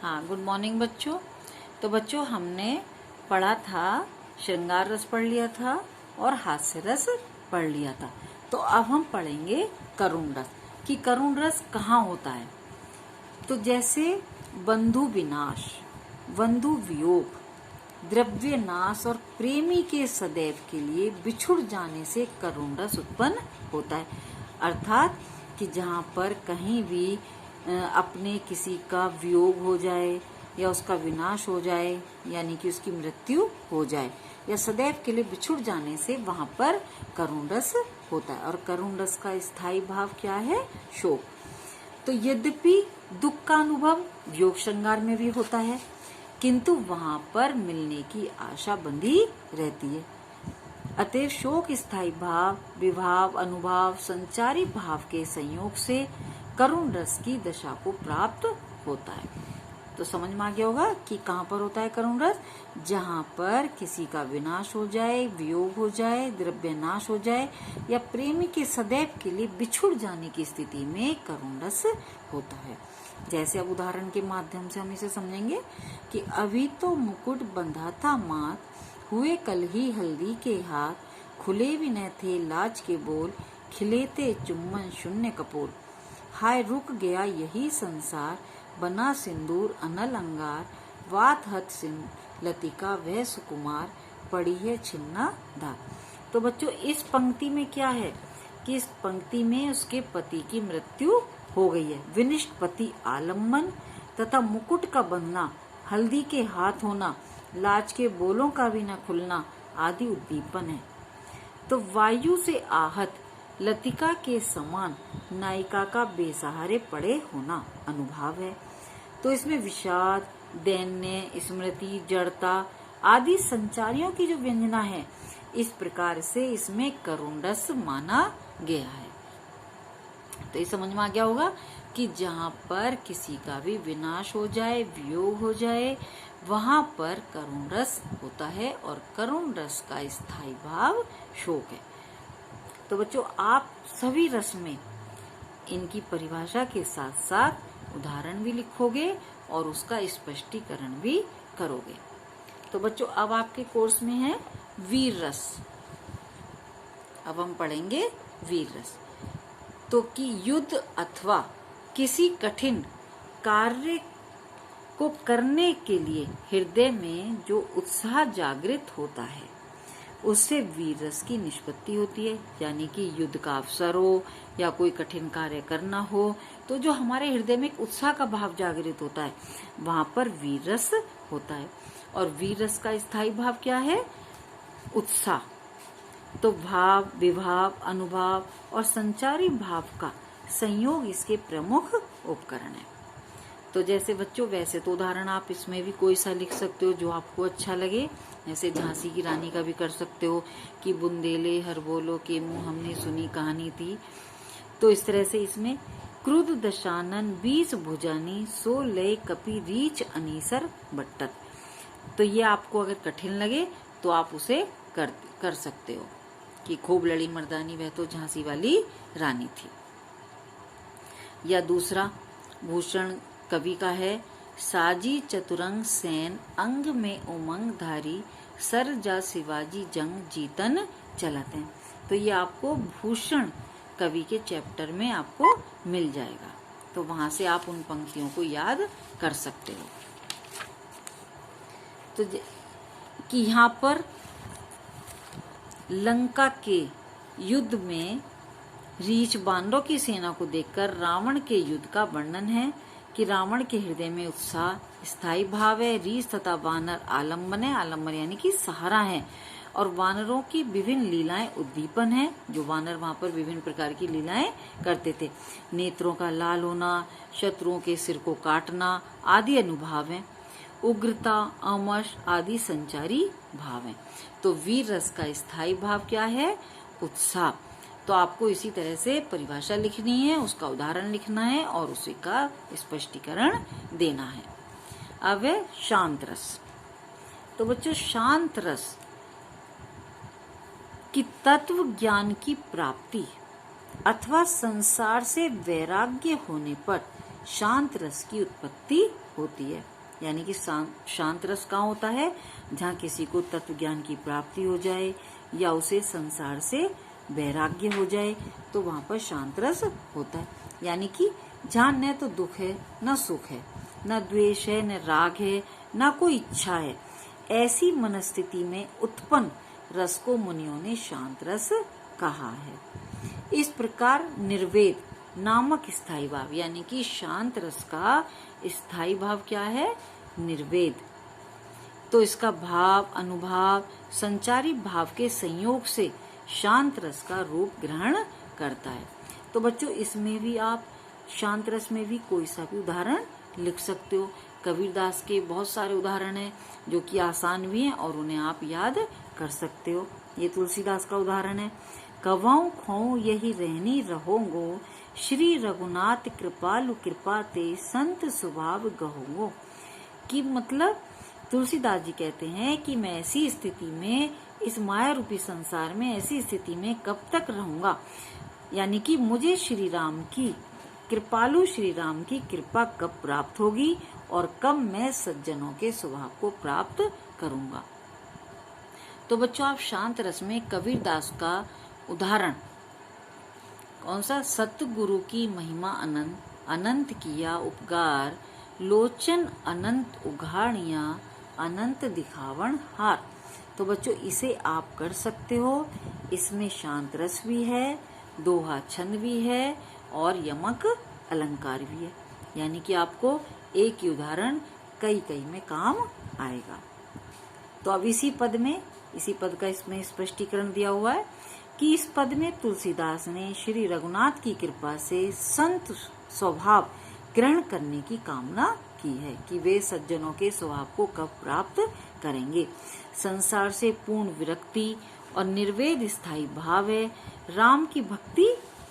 हाँ, good morning बच्चों। तो बच्चों हमने पढ़ा था, श्रृंगार रस पढ़ लिया था और हास्य रस पढ़ लिया था। तो अब हम पढ़ेंगे करुण रस कि करुण रस कहाँ होता है। तो जैसे बंधु विनाश, बंधु वियोग, द्रव्य नाश और प्रेमी के सदैव के लिए बिछुड़ जाने से करुण रस उत्पन्न होता है। अर्थात कि जहाँ पर कहीं भी अपने किसी का वियोग हो जाए या उसका विनाश हो जाए, यानी कि उसकी मृत्यु हो जाए या सदैव के लिए बिछुड़ जाने से वहां पर करुण रस होता है। और करुण रस का स्थायी भाव क्या है? शोक। तो यद्यपि दुख का अनुभव वियोग श्रृंगार में भी होता है, किंतु वहां पर मिलने की आशा बंधी रहती है। अतएव शोक स्थायी भाव, विभाव, अनुभाव, संचारी भाव के संयोग से करुण रस की दशा को प्राप्त होता है। तो समझ में आ गया होगा कि कहाँ पर होता है करुण रस? जहाँ पर किसी का विनाश हो जाए, वियोग हो जाए, द्रव्य नाश हो जाए या प्रेमी के सदैव के लिए बिछुड़ जाने की स्थिति में करुण रस होता है। जैसे अब उदाहरण के माध्यम से हम इसे समझेंगे कि अभी तो मुकुट बंधा था माथ, हुए कल ही हल्दी के हाथ, खुले भी न थे लाज के बोल, खिले थे चुम्बन शून्य कपोल। हाय रुक गया यही संसार, बना सिंदूर अनल अंगार, वात हत लतिका वह सुकुमार, पड़ी है छिन्ना धार। तो बच्चों इस पंक्ति में क्या है कि इस पंक्ति में उसके पति की मृत्यु हो गई है। विनिष्ट पति आलम्बन तथा मुकुट का बंधना, हल्दी के हाथ होना, लाज के बोलों का भी न खुलना आदि उद्दीपन है। तो वायु से आहत लतिका के समान नायिका का बेसहारे पड़े होना अनुभाव है। तो इसमें विषाद, दैन्य, स्मृति, जड़ता आदि संचारियों की जो व्यंजना है, इस प्रकार से इसमें करुण रस माना गया है। तो ये समझ में आ गया होगा कि जहाँ पर किसी का भी विनाश हो जाए, वियोग हो जाए, वहां पर करुण रस होता है और करुण रस का स्थायी भाव शोक है। तो बच्चों आप सभी रस में इनकी परिभाषा के साथ साथ उदाहरण भी लिखोगे और उसका स्पष्टीकरण भी करोगे। तो बच्चों अब आपके कोर्स में है वीर रस। अब हम पढ़ेंगे वीर रस। तो कि युद्ध अथवा किसी कठिन कार्य को करने के लिए हृदय में जो उत्साह जागृत होता है, उससे वीर रस की निष्पत्ति होती है। यानी कि युद्ध का अवसर हो या कोई कठिन कार्य करना हो, तो जो हमारे हृदय में एक उत्साह का भाव जागृत होता है, वहां पर वीर रस होता है। और वीर रस का स्थायी भाव क्या है? उत्साह। तो भाव, विभाव, अनुभाव और संचारी भाव का संयोग इसके प्रमुख उपकरण है। तो जैसे बच्चों वैसे तो उदाहरण आप इसमें भी कोई सा लिख सकते हो जो आपको अच्छा लगे। जैसे झांसी की रानी का भी कर सकते हो कि बुंदेले हर बोलो के मुंह हमने सुनी कहानी थी। तो इस तरह से इसमें क्रुद्ध दशानन 20 भुजानी, सो लय कपि रीच अनीसर बट्टत। तो ये आपको अगर कठिन लगे तो आप उसे कर सकते हो कि खूब लड़ी मर्दानी वह तो झांसी वाली रानी थी। या दूसरा भूषण कवि का है, साजी चतुरंग सेन अंग में उमंग धारी, सर जा शिवाजी जंग जीतन चलत हैं। तो ये आपको भूषण कवि के चैप्टर में आपको मिल जाएगा। तो वहां से आप उन पंक्तियों को याद कर सकते हो। तो कि यहाँ पर लंका के युद्ध में रीछ बानरों की सेना को देखकर रावण के युद्ध का वर्णन है कि रावण के हृदय में उत्साह स्थायी भाव है। रीछ तथा वानर आलम्बन है, आलम्बन यानी कि सहारा है। और वानरों की विभिन्न लीलाएं उद्दीपन है। जो वानर वहां पर विभिन्न प्रकार की लीलाएं करते थे, नेत्रों का लाल होना, शत्रुओं के सिर को काटना आदि अनुभाव है। उग्रता, अमश आदि संचारी भाव है। तो वीर रस का स्थायी भाव क्या है? उत्साह। तो आपको इसी तरह से परिभाषा लिखनी है, उसका उदाहरण लिखना है और उसी का स्पष्टीकरण देना है। अब है शांत रस। तो बच्चों शांत रस की तत्व ज्ञान की प्राप्ति अथवा संसार से वैराग्य होने पर शांत रस की उत्पत्ति होती है। यानी कि शांत रस कहाँ होता है? जहाँ किसी को तत्व ज्ञान की प्राप्ति हो जाए या उसे संसार से वैराग्य हो जाए, तो वहाँ पर शांत रस होता है। यानी कि जहाँ न तो दुख है, न सुख है, न द्वेष है, न राग है, न कोई इच्छा है, ऐसी मनस्थिति में उत्पन्न रस को मुनियों ने शांत रस कहा है। इस प्रकार निर्वेद नामक स्थायी भाव, यानी कि शांत रस का स्थायी भाव क्या है? निर्वेद। तो इसका भाव, अनुभाव, संचारी भाव के संयोग से शांत रस का रूप ग्रहण करता है। तो बच्चों, इसमें भी आप शांत रस में भी कोई सा भी उदाहरण लिख सकते हो। कबीरदास के बहुत सारे उदाहरण हैं जो कि आसान भी हैं और उन्हें आप याद कर सकते हो। ये तुलसीदास का उदाहरण है, कवाऊं खोऊं यही रहनी रहोगो, श्री रघुनाथ कृपालु कृपा ते संत स्वभाव गहोगो। कि मतलब तुलसीदास जी कहते हैं कि मैं ऐसी स्थिति में, इस माया रूपी संसार में ऐसी स्थिति में कब तक रहूंगा, यानी कि मुझे श्री राम की, कृपालु श्री राम की कृपा कब प्राप्त होगी और कब मैं सज्जनों के स्वभाव को प्राप्त करूंगा। तो बच्चों, आप शांत रस में कबीरदास का उदाहरण कौन सा? सतगुरु की महिमा अनंत, अनंत किया उपकार, लोचन अनंत उघाड़िया, अनंत दिखावन हार। तो बच्चों, इसे आप कर सकते हो। इसमें शांत रस भी है, दोहा छंद भी है और यमक अलंकार भी है। यानी कि आपको एक ही उदाहरण कई कई में काम आएगा। तो अब इसी पद का इसमें स्पष्टीकरण दिया हुआ है कि इस पद में तुलसीदास ने श्री रघुनाथ की कृपा से संत स्वभाव ग्रहण करने की कामना की है कि वे सज्जनों के स्वभाव को कब प्राप्त करेंगे। संसार से पूर्ण विरक्ति और निर्वेद स्थायी भाव है। राम की भक्ति,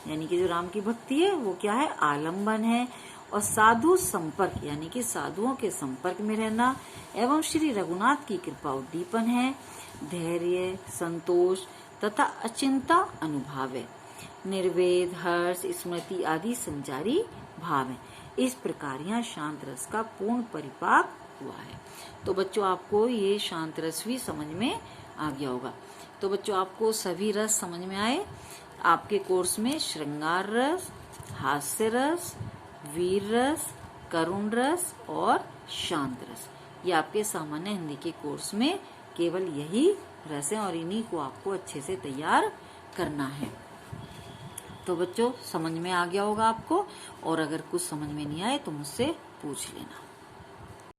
यानी कि जो राम की भक्ति है वो क्या है? आलंबन है। और साधु संपर्क, यानी कि साधुओं के संपर्क में रहना एवं श्री रघुनाथ की कृपा उद्दीपन है। धैर्य, संतोष तथा अचिंता अनुभाव है। निर्वेद, हर्ष, स्मृति आदि संचारी भाव है। इस प्रकार यहाँ शांत रस का पूर्ण परिपाक हुआ है। तो बच्चों, आपको ये शांत रस भी समझ में आ गया होगा। तो बच्चों, आपको सभी रस समझ में आए। आपके कोर्स में श्रृंगार रस, हास्य रस, वीर रस, करुण रस और शांत रस, ये आपके सामान्य हिंदी के कोर्स में केवल यही रस है और इन्हीं को आपको अच्छे से तैयार करना है। तो बच्चों, समझ में आ गया होगा आपको, और अगर कुछ समझ में नहीं आए तो मुझसे पूछ लेना।